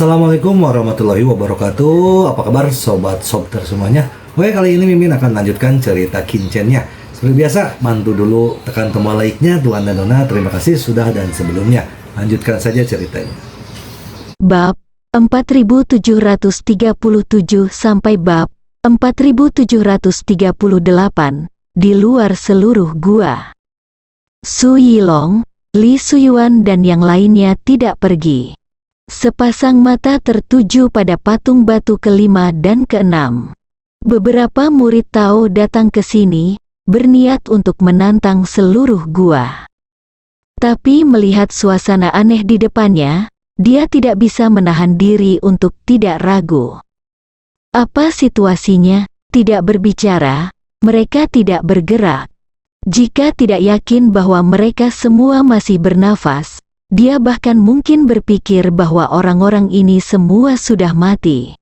Assalamualaikum warahmatullahi wabarakatuh. Apa kabar sobat sobter semuanya? Oke, kali ini Mimin akan lanjutkan cerita Kinchennya. Seperti biasa, bantu dulu tekan tombol like-nya Tuan dan Nona. Terima kasih sudah dan sebelumnya. Lanjutkan saja ceritanya. Bab 4737 sampai bab 4738 di luar seluruh gua. Su Yilong, Li Suyuan dan yang lainnya tidak pergi. Sepasang mata tertuju pada patung batu kelima dan keenam. Beberapa murid Tao datang ke sini, berniat untuk menantang seluruh gua. Tapi melihat suasana aneh di depannya, dia tidak bisa menahan diri untuk tidak ragu. Apa situasinya? Tidak berbicara, mereka tidak bergerak. Jika tidak yakin bahwa mereka semua masih bernafas, dia bahkan mungkin berpikir bahwa orang-orang ini semua sudah mati.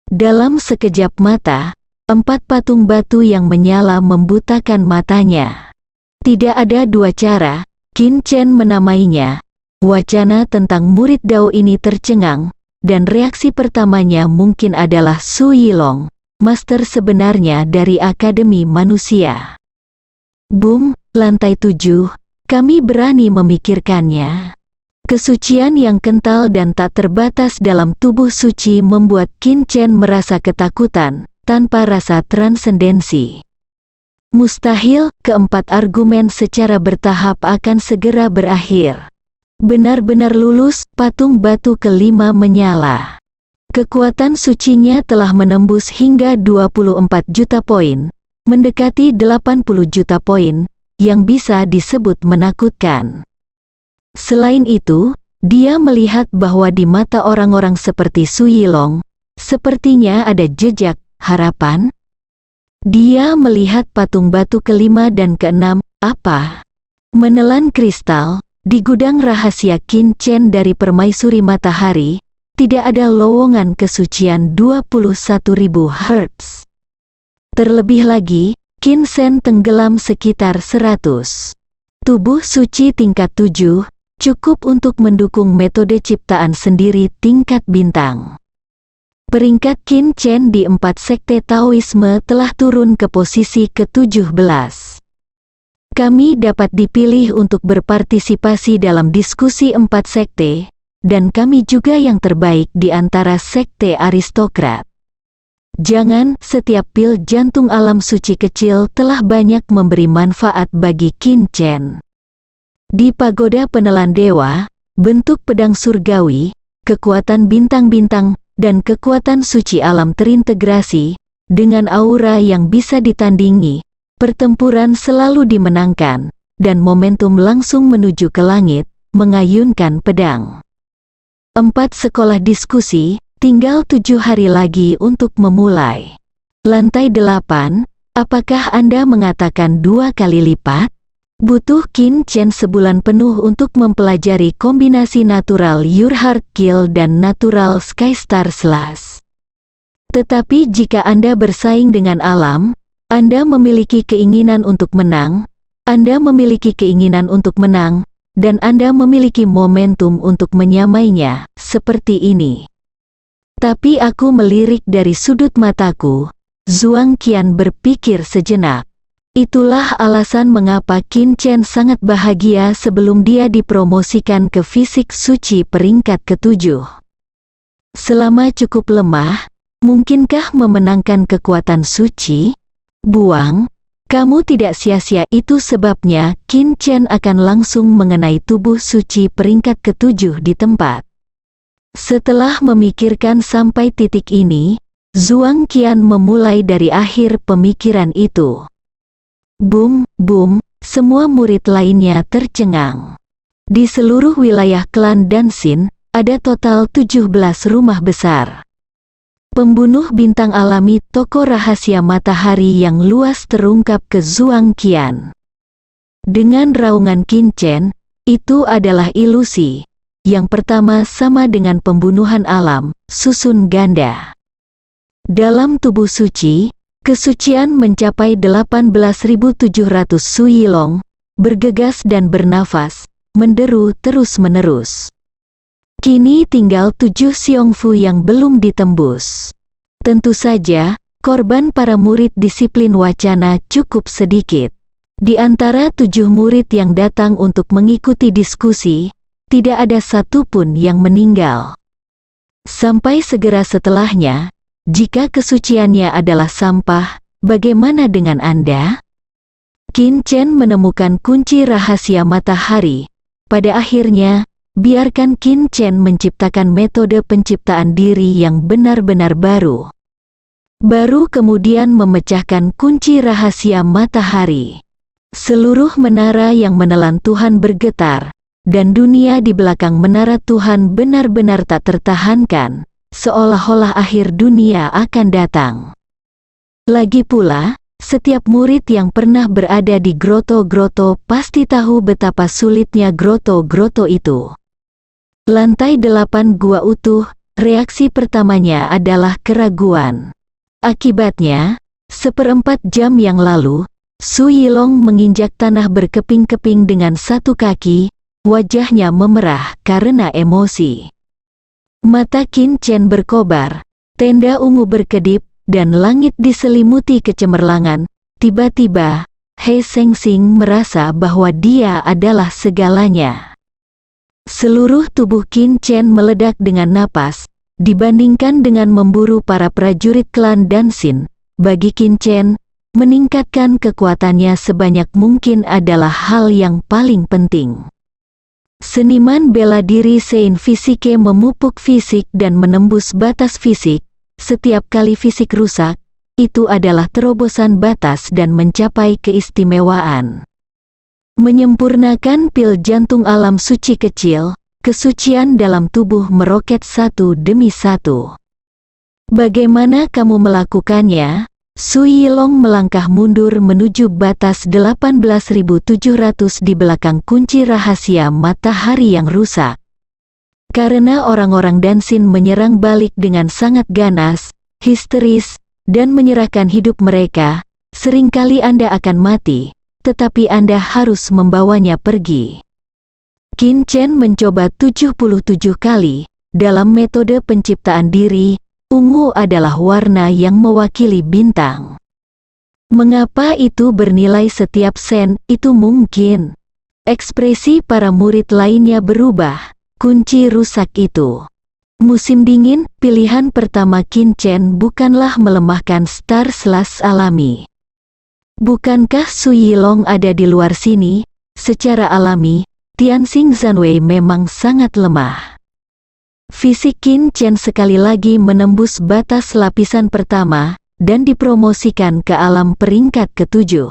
Dalam sekejap mata, 4 patung batu yang menyala membutakan matanya. Tidak ada dua cara, Kinchen menamainya. Wacana tentang murid Dao ini tercengang, dan reaksi pertamanya mungkin adalah Su Yilong, master sebenarnya dari Akademi Manusia. Boom, lantai 7, kami berani memikirkannya. Kesucian yang kental dan tak terbatas dalam tubuh suci membuat Kinchen merasa ketakutan, tanpa rasa transendensi. Mustahil, keempat argumen secara bertahap akan segera berakhir. Benar-benar lulus, patung batu kelima menyala. Kekuatan sucinya telah menembus hingga 24 juta poin, mendekati 80 juta poin, yang bisa disebut menakutkan. Selain itu, dia melihat bahwa di mata orang-orang seperti Su Yilong, sepertinya ada jejak harapan. Dia melihat patung batu kelima dan keenam, apa? Menelan kristal. Di gudang rahasia Kinchen dari permaisuri matahari, tidak ada lowongan kesucian 21.000 Hz. Terlebih lagi, Kinchen tenggelam sekitar 100. Tubuh suci tingkat 7, cukup untuk mendukung metode ciptaan sendiri tingkat bintang. Peringkat Kinchen di 4 sekte Taoisme telah turun ke posisi ke-17. Kami dapat dipilih untuk berpartisipasi dalam diskusi 4 sekte, dan kami juga yang terbaik di antara sekte aristokrat. Jangan, setiap pil jantung alam suci kecil telah banyak memberi manfaat bagi Kinchen. Di pagoda penelan dewa, bentuk pedang surgawi, kekuatan bintang-bintang, dan kekuatan suci alam terintegrasi, dengan aura yang bisa ditandingi. Pertempuran selalu dimenangkan, dan momentum langsung menuju ke langit, mengayunkan pedang. 4 sekolah diskusi, tinggal 7 hari lagi untuk memulai. Lantai 8, apakah Anda mengatakan 2 kali lipat? Butuh Kinchen sebulan penuh untuk mempelajari kombinasi natural Urheart Kill dan natural Skystar Slash. Tetapi jika Anda bersaing dengan alam, Anda memiliki keinginan untuk menang, Anda memiliki keinginan untuk menang, dan Anda memiliki momentum untuk menyamainya, seperti ini. Tapi aku melirik dari sudut mataku, Zhuang Qian berpikir sejenak. Itulah alasan mengapa Kinchen sangat bahagia sebelum dia dipromosikan ke fisik suci peringkat ke-7. Selama cukup lemah, mungkinkah memenangkan kekuatan suci? Buang, kamu tidak sia-sia, itu sebabnya Kinchen akan langsung mengenai tubuh suci peringkat ke-7 di tempat. Setelah memikirkan sampai titik ini, Zhuang Qian memulai dari akhir pemikiran itu. Boom, boom, semua murid lainnya tercengang. Di seluruh wilayah klan Dansin, ada total 17 rumah besar. Pembunuh bintang alami, toko rahasia matahari yang luas terungkap ke Zhuang Qian. Dengan raungan Kinchen, itu adalah ilusi. Yang pertama sama dengan pembunuhan alam, susun ganda. Dalam tubuh suci, kesucian mencapai 18.700 Su Yilong, bergegas dan bernafas, menderu terus-menerus. Kini tinggal 7 Xiongfu yang belum ditembus. Tentu saja, korban para murid disiplin wacana cukup sedikit. Di antara 7 murid yang datang untuk mengikuti diskusi, tidak ada satupun yang meninggal. Sampai segera setelahnya, jika kesuciannya adalah sampah, bagaimana dengan Anda? Qin Chen menemukan kunci rahasia matahari. Pada akhirnya, biarkan Qin Chen menciptakan metode penciptaan diri yang benar-benar baru. Baru kemudian memecahkan kunci rahasia matahari. Seluruh menara yang menelan Tuhan bergetar, dan dunia di belakang menara Tuhan benar-benar tak tertahankan, seolah-olah akhir dunia akan datang. Lagi pula, setiap murid yang pernah berada di groto-groto pasti tahu betapa sulitnya groto-groto itu. Lantai 8 gua utuh, reaksi pertamanya adalah keraguan. Akibatnya, 1/4 jam yang lalu, Su Yilong menginjak tanah berkeping-keping dengan satu kaki, wajahnya memerah karena emosi. Mata Qin Chen berkobar, tenda ungu berkedip, dan langit diselimuti kecemerlangan. Tiba-tiba, He Sengxing merasa bahwa dia adalah segalanya. Seluruh tubuh Qin Chen meledak dengan napas. Dibandingkan dengan memburu para prajurit klan Dansin, bagi Qin Chen, meningkatkan kekuatannya sebanyak mungkin adalah hal yang paling penting. Seniman bela diri Sein Fisike memupuk fisik dan menembus batas fisik. Setiap kali fisik rusak, itu adalah terobosan batas dan mencapai keistimewaan. Menyempurnakan pil jantung alam suci kecil, kesucian dalam tubuh meroket satu demi satu. Bagaimana kamu melakukannya? Su Yilong melangkah mundur menuju batas 18.700 di belakang kunci rahasia matahari yang rusak. Karena orang-orang Dansin menyerang balik dengan sangat ganas, histeris, dan menyerahkan hidup mereka, seringkali Anda akan mati, tetapi Anda harus membawanya pergi. Qin Chen mencoba 77 kali. Dalam metode penciptaan diri, ungu adalah warna yang mewakili bintang. Mengapa itu bernilai setiap sen? Itu mungkin. Ekspresi para murid lainnya berubah. Kunci rusak itu. Musim dingin, pilihan pertama Qin Chen bukanlah melemahkan Star Slash alami. Bukankah Su Yilong ada di luar sini? Secara alami, Tianxing Zanwei memang sangat lemah. Fisik Qin Chen sekali lagi menembus batas lapisan pertama, dan dipromosikan ke alam peringkat ke-7.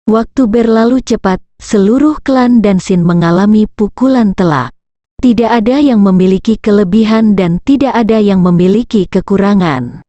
Waktu berlalu cepat, seluruh klan Dansin mengalami pukulan telak. Tidak ada yang memiliki kelebihan dan tidak ada yang memiliki kekurangan.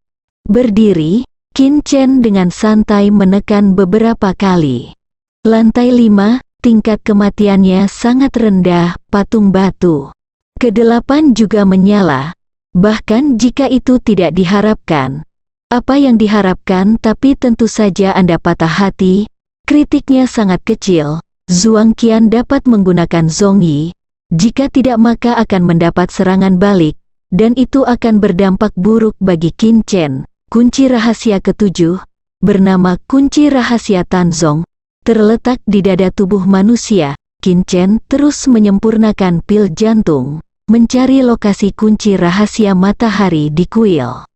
Berdiri, Qin Chen dengan santai menekan beberapa kali. Lantai 5, tingkat kematiannya sangat rendah, patung batu. Ke-8 juga menyala, bahkan jika itu tidak diharapkan. Apa yang diharapkan tapi tentu saja Anda patah hati, kritiknya sangat kecil. Zhuang Qian dapat menggunakan Zhongyi, jika tidak maka akan mendapat serangan balik, dan itu akan berdampak buruk bagi Qin Chen. Kunci rahasia ke-7, bernama kunci rahasia Tanzong, terletak di dada tubuh manusia. Qin Chen terus menyempurnakan pil jantung, mencari lokasi kunci rahasia matahari di kuil.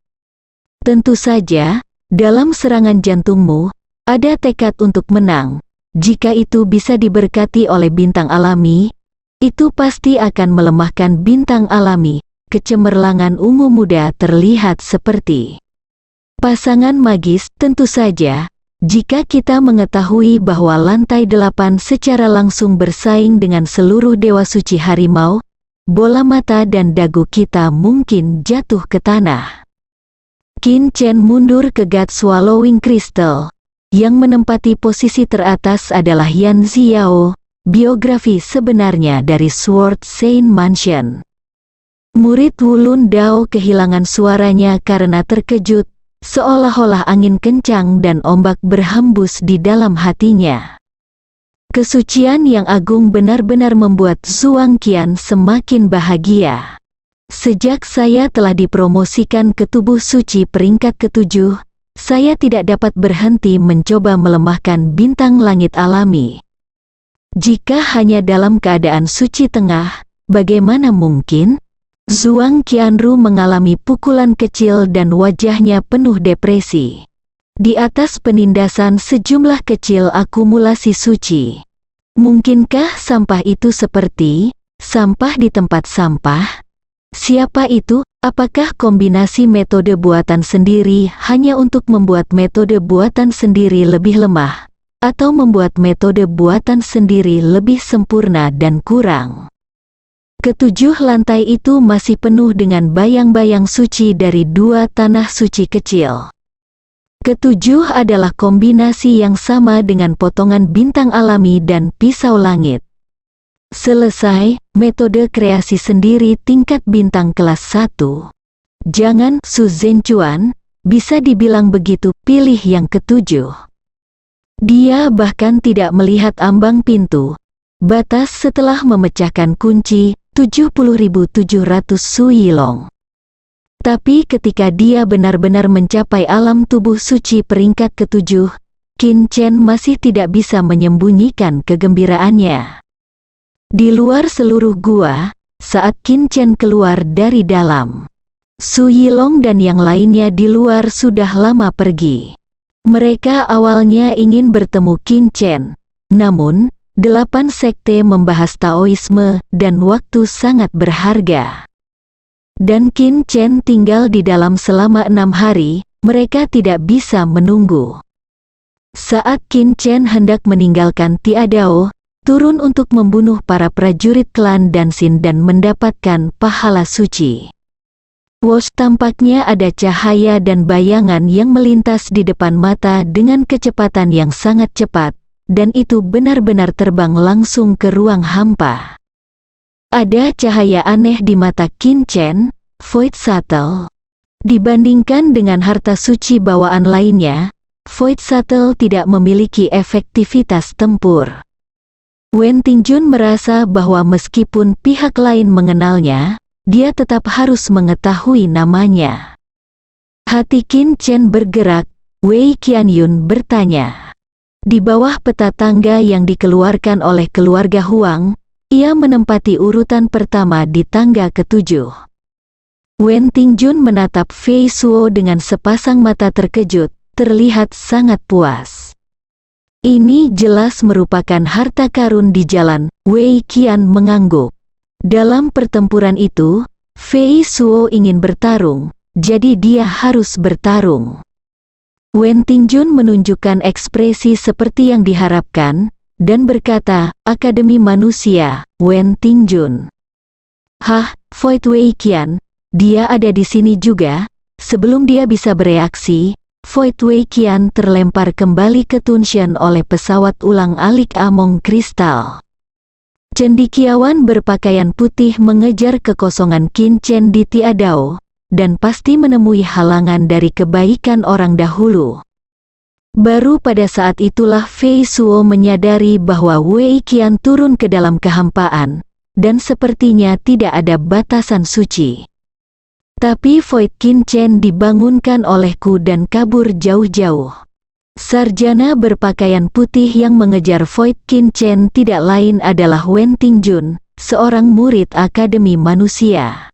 Tentu saja, dalam serangan jantungmu, ada tekad untuk menang. Jika itu bisa diberkati oleh bintang alami, itu pasti akan melemahkan bintang alami. Kecemerlangan ungu muda terlihat seperti pasangan magis. Tentu saja, jika kita mengetahui bahwa lantai 8 secara langsung bersaing dengan seluruh dewa suci harimau, bola mata dan dagu kita mungkin jatuh ke tanah. Qin Chen mundur ke God Swallowing Crystal. Yang menempati posisi teratas adalah Yan Xiao, biografi sebenarnya dari Sword Saint Mansion. Murid Wulun Dao kehilangan suaranya karena terkejut, seolah-olah angin kencang dan ombak berhembus di dalam hatinya. Kesucian yang agung benar-benar membuat Zhuang Qian semakin bahagia. Sejak saya telah dipromosikan ke tubuh suci peringkat ke-7, saya tidak dapat berhenti mencoba melemahkan bintang langit alami. Jika hanya dalam keadaan suci tengah, bagaimana mungkin? Zhuang Qianru mengalami pukulan kecil dan wajahnya penuh depresi. Di atas penindasan sejumlah kecil akumulasi suci. Mungkinkah sampah itu seperti sampah di tempat sampah? Siapa itu? Apakah kombinasi metode buatan sendiri hanya untuk membuat metode buatan sendiri lebih lemah, atau membuat metode buatan sendiri lebih sempurna dan kurang? Ketujuh lantai itu masih penuh dengan bayang-bayang suci dari dua tanah suci kecil. Ketujuh adalah kombinasi yang sama dengan potongan bintang alami dan pisau langit. Selesai, metode kreasi sendiri tingkat bintang kelas 1. Jangan, Su Zhenchuan, bisa dibilang begitu, pilih yang ketujuh. Dia bahkan tidak melihat ambang pintu batas setelah memecahkan kunci 70.700 Su Yilong. Tapi ketika dia benar-benar mencapai alam tubuh suci peringkat ke-7, Qin Chen masih tidak bisa menyembunyikan kegembiraannya. Di luar seluruh gua, saat Qin Chen keluar dari dalam, Su Yilong dan yang lainnya di luar sudah lama pergi. Mereka awalnya ingin bertemu Qin Chen, namun 8 sekte membahas Taoisme dan waktu sangat berharga. Dan Qin Chen tinggal di dalam selama 6 hari, mereka tidak bisa menunggu. Saat Qin Chen hendak meninggalkan Tiadao, turun untuk membunuh para prajurit klan Dansin dan mendapatkan pahala suci. Wosh, tampaknya ada cahaya dan bayangan yang melintas di depan mata dengan kecepatan yang sangat cepat, dan itu benar-benar terbang langsung ke ruang hampa. Ada cahaya aneh di mata Qin Chen, Void Shuttle. Dibandingkan dengan harta suci bawaan lainnya, Void Shuttle tidak memiliki efektivitas tempur. Wen Tingjun merasa bahwa meskipun pihak lain mengenalnya, dia tetap harus mengetahui namanya. Hati Qin Chen bergerak, Wei Qianyun bertanya. Di bawah peta tangga yang dikeluarkan oleh keluarga Huang, ia menempati urutan pertama di tangga ke-7. Wen Tingjun menatap Fei Suo dengan sepasang mata terkejut, terlihat sangat puas. Ini jelas merupakan harta karun di jalan, Wei Qian mengangguk. Dalam pertempuran itu, Fei Suo ingin bertarung, jadi dia harus bertarung. Wen Tingjun menunjukkan ekspresi seperti yang diharapkan, dan berkata, Akademi Manusia, Wen Tingjun. Hah, Void Wei Qian, dia ada di sini juga. Sebelum dia bisa bereaksi, Void Wei Qian terlempar kembali ke Tunshan oleh pesawat ulang-alik Among Kristal. Cendekiawan berpakaian putih mengejar kekosongan Qin Chen di Tiadao, dan pasti menemui halangan dari kebaikan orang dahulu. Baru pada saat itulah Fei Suo menyadari bahwa Wei Qian turun ke dalam kehampaan, dan sepertinya tidak ada batasan suci. Tapi Void Qin Chen dibangunkan olehku dan kabur jauh-jauh. Sarjana berpakaian putih yang mengejar Void Qin Chen tidak lain adalah Wen Tingjun, seorang murid Akademi Manusia.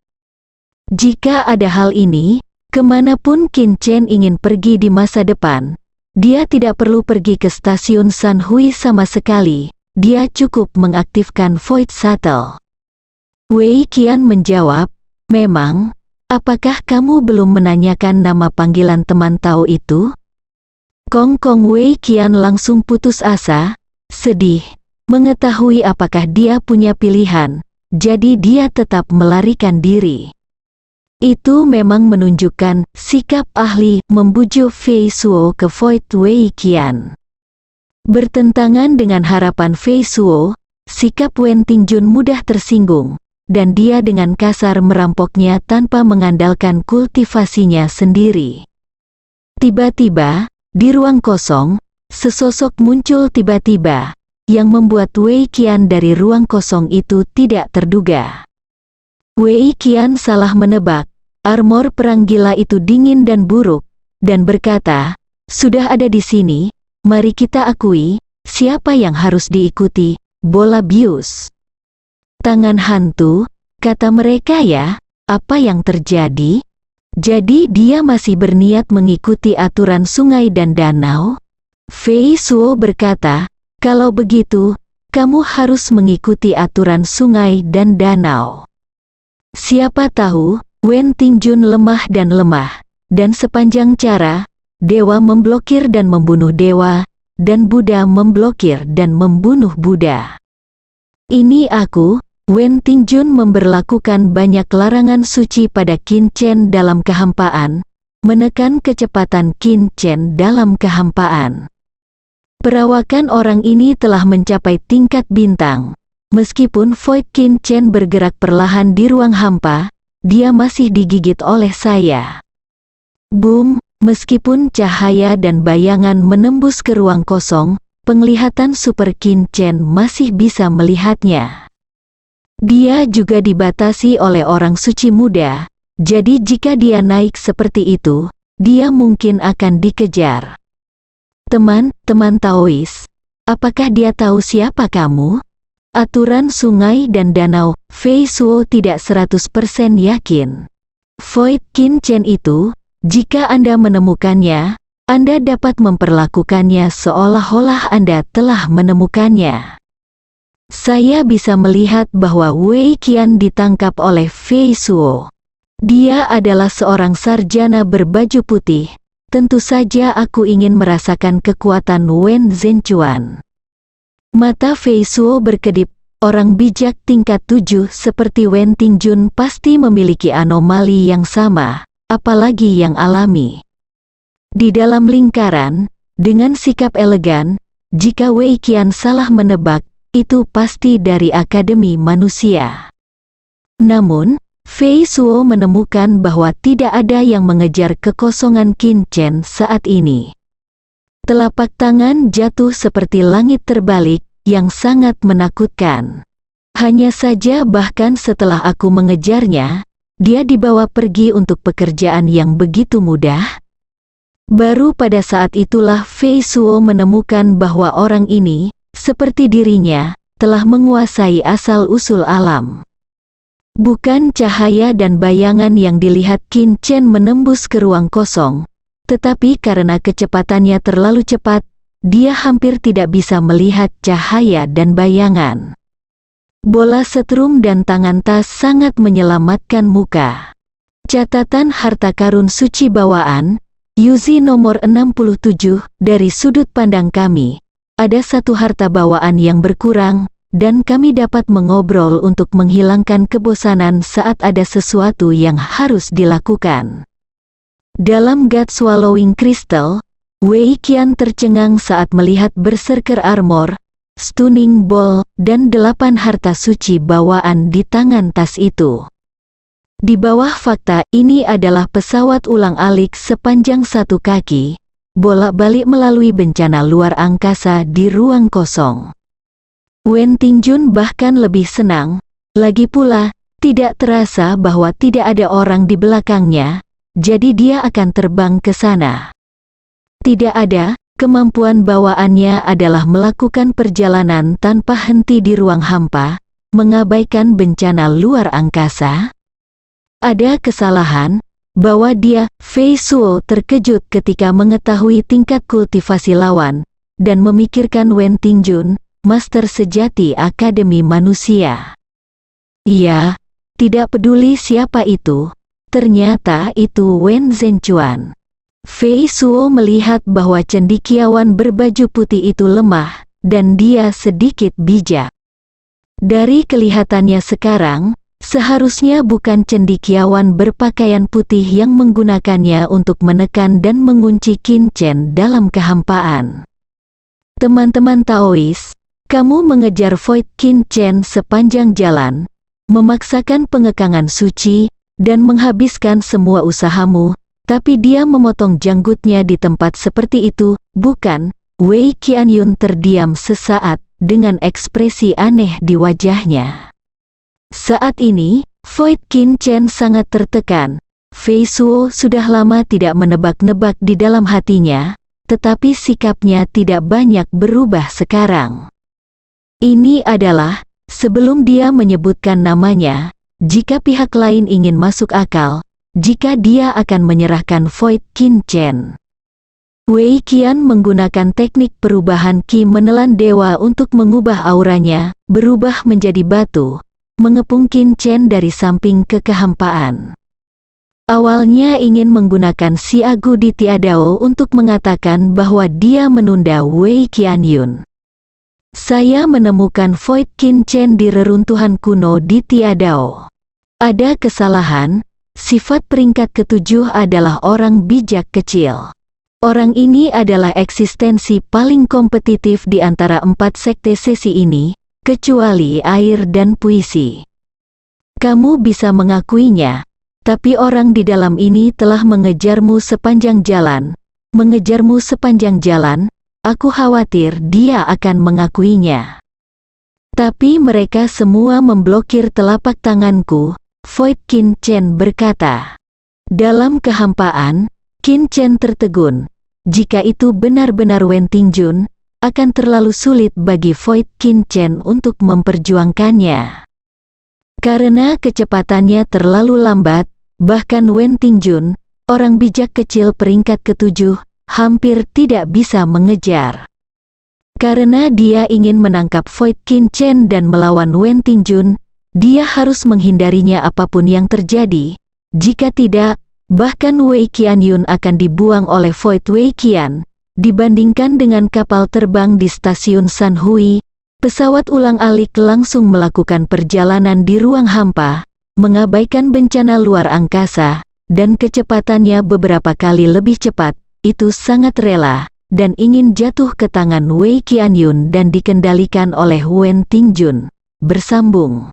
Jika ada hal ini, kemanapun Qin Chen ingin pergi di masa depan, dia tidak perlu pergi ke stasiun San Hui sama sekali, dia cukup mengaktifkan Void Shuttle. Wei Qian menjawab, memang, apakah kamu belum menanyakan nama panggilan teman Tao itu? Kong Wei Qian langsung putus asa, sedih, mengetahui apakah dia punya pilihan, jadi dia tetap melarikan diri. Itu memang menunjukkan sikap ahli membujuk Fei Suo ke Void Wei Qian. Bertentangan dengan harapan Fei Suo, sikap Wen Tingjun mudah tersinggung, dan dia dengan kasar merampoknya tanpa mengandalkan kultivasinya sendiri. Tiba-tiba, di ruang kosong, sesosok muncul tiba-tiba, yang membuat Wei Qian dari ruang kosong itu tidak terduga. Wei Qian salah menebak, armor perang gila itu dingin dan buruk, dan berkata, "Sudah ada di sini, mari kita akui, siapa yang harus diikuti, bola bius." "Tangan hantu," kata mereka ya, apa yang terjadi? Jadi dia masih berniat mengikuti aturan sungai dan danau? Fei Suo berkata, "Kalau begitu, kamu harus mengikuti aturan sungai dan danau." Siapa tahu, Wen Tingjun lemah, dan sepanjang cara, dewa memblokir dan membunuh dewa, dan Buddha memblokir dan membunuh Buddha. Ini aku, Wen Tingjun, memberlakukan banyak larangan suci pada Qin Chen dalam kehampaan, menekan kecepatan Qin Chen dalam kehampaan. Perawakan orang ini telah mencapai tingkat bintang. Meskipun Void Qin Chen bergerak perlahan di ruang hampa, dia masih digigit oleh saya. Boom, meskipun cahaya dan bayangan menembus ke ruang kosong, penglihatan Super Qin Chen masih bisa melihatnya. Dia juga dibatasi oleh orang suci muda, jadi jika dia naik seperti itu, dia mungkin akan dikejar. Teman-teman Taois, apakah dia tahu siapa kamu? Aturan sungai dan danau, Fei Suo tidak 100% yakin. Void Qin Chen itu, jika Anda menemukannya, Anda dapat memperlakukannya seolah-olah Anda telah menemukannya. Saya bisa melihat bahwa Wei Qian ditangkap oleh Fei Suo. Dia adalah seorang sarjana berbaju putih. Tentu saja aku ingin merasakan kekuatan Wen Zhenchuan. Mata Fei Suo berkedip, orang bijak tingkat 7 seperti Wen Tingjun pasti memiliki anomali yang sama, apalagi yang alami. Di dalam lingkaran, dengan sikap elegan, jika Wei Qian salah menebak, itu pasti dari Akademi Manusia. Namun, Fei Suo menemukan bahwa tidak ada yang mengejar kekosongan Qin Chen saat ini. Telapak tangan jatuh seperti langit terbalik, yang sangat menakutkan. Hanya saja bahkan setelah aku mengejarnya, dia dibawa pergi untuk pekerjaan yang begitu mudah. Baru pada saat itulah Fei Suo menemukan bahwa orang ini, seperti dirinya, telah menguasai asal-usul alam. Bukan cahaya dan bayangan yang dilihat Qin Chen menembus ke ruang kosong, tetapi karena kecepatannya terlalu cepat, dia hampir tidak bisa melihat cahaya dan bayangan. Bola setrum dan tangan tas sangat menyelamatkan muka. Catatan harta karun suci bawaan, Yuzi nomor 67, dari sudut pandang kami, ada satu harta bawaan yang berkurang, dan kami dapat mengobrol untuk menghilangkan kebosanan saat ada sesuatu yang harus dilakukan. Dalam God Swallowing Crystal, Wei Qian tercengang saat melihat Berserker Armor, Stunning Ball, dan 8 harta suci bawaan di tangan tas itu. Di bawah fakta ini adalah pesawat ulang-alik sepanjang 1 kaki, bolak-balik melalui bencana luar angkasa di ruang kosong. Wen Tingjun bahkan lebih senang, lagi pula, tidak terasa bahwa tidak ada orang di belakangnya, jadi dia akan terbang ke sana. Tidak ada, kemampuan bawaannya adalah melakukan perjalanan tanpa henti di ruang hampa, mengabaikan bencana luar angkasa. Ada kesalahan, bahwa dia, Fei Suo, terkejut ketika mengetahui tingkat kultivasi lawan, dan memikirkan Wen Tingjun, Master sejati Akademi Manusia. Iya, tidak peduli siapa itu, ternyata itu Wen Zhenchuan. Fei Suo melihat bahwa cendekiawan berbaju putih itu lemah, dan dia sedikit bijak. Dari kelihatannya sekarang, seharusnya bukan cendekiawan berpakaian putih yang menggunakannya untuk menekan dan mengunci Qin Chen dalam kehampaan. Teman-teman Taois, kamu mengejar Void Qin Chen sepanjang jalan, memaksakan pengekangan suci, dan menghabiskan semua usahamu, tapi dia memotong janggutnya di tempat seperti itu, bukan? Wei Qianyun terdiam sesaat, dengan ekspresi aneh di wajahnya. Saat ini, Void Qin Chen sangat tertekan. Fei Suo sudah lama tidak menebak-nebak di dalam hatinya, tetapi sikapnya tidak banyak berubah sekarang. Ini adalah, sebelum dia menyebutkan namanya, jika pihak lain ingin masuk akal, jika dia akan menyerahkan Void Qin Chen. Wei Qian menggunakan teknik perubahan Qi menelan dewa untuk mengubah auranya, berubah menjadi batu, mengepung Qin Chen dari samping ke kehampaan. Awalnya ingin menggunakan Xiagu di Tiadao untuk mengatakan bahwa dia menunda Wei Qianyun. Saya menemukan Void Qin Chen di reruntuhan kuno di Tiadao. Ada kesalahan, sifat peringkat ke-7 adalah orang bijak kecil. Orang ini adalah eksistensi paling kompetitif di antara 4 sekte sesi ini, kecuali air dan puisi. Kamu bisa mengakuinya, tapi orang di dalam ini telah mengejarmu sepanjang jalan. Aku khawatir dia akan mengakuinya. Tapi mereka semua memblokir telapak tanganku, Void Qin Chen berkata. Dalam kehampaan, Qin Chen tertegun. Jika itu benar-benar Wen Tingjun, akan terlalu sulit bagi Void Qin Chen untuk memperjuangkannya. Karena kecepatannya terlalu lambat, bahkan Wen Tingjun, orang bijak kecil peringkat ke-7, hampir tidak bisa mengejar. Karena dia ingin menangkap Void Qin Chen dan melawan Wen Tingjun, dia harus menghindarinya apapun yang terjadi. Jika tidak, bahkan Wei Qianyun akan dibuang oleh Void Wei Qian. Dibandingkan dengan kapal terbang di stasiun Sanhui, pesawat ulang-alik langsung melakukan perjalanan di ruang hampa, mengabaikan bencana luar angkasa, dan kecepatannya beberapa kali lebih cepat, itu sangat rela, dan ingin jatuh ke tangan Wei Qianyun dan dikendalikan oleh Wen Tingjun. Bersambung.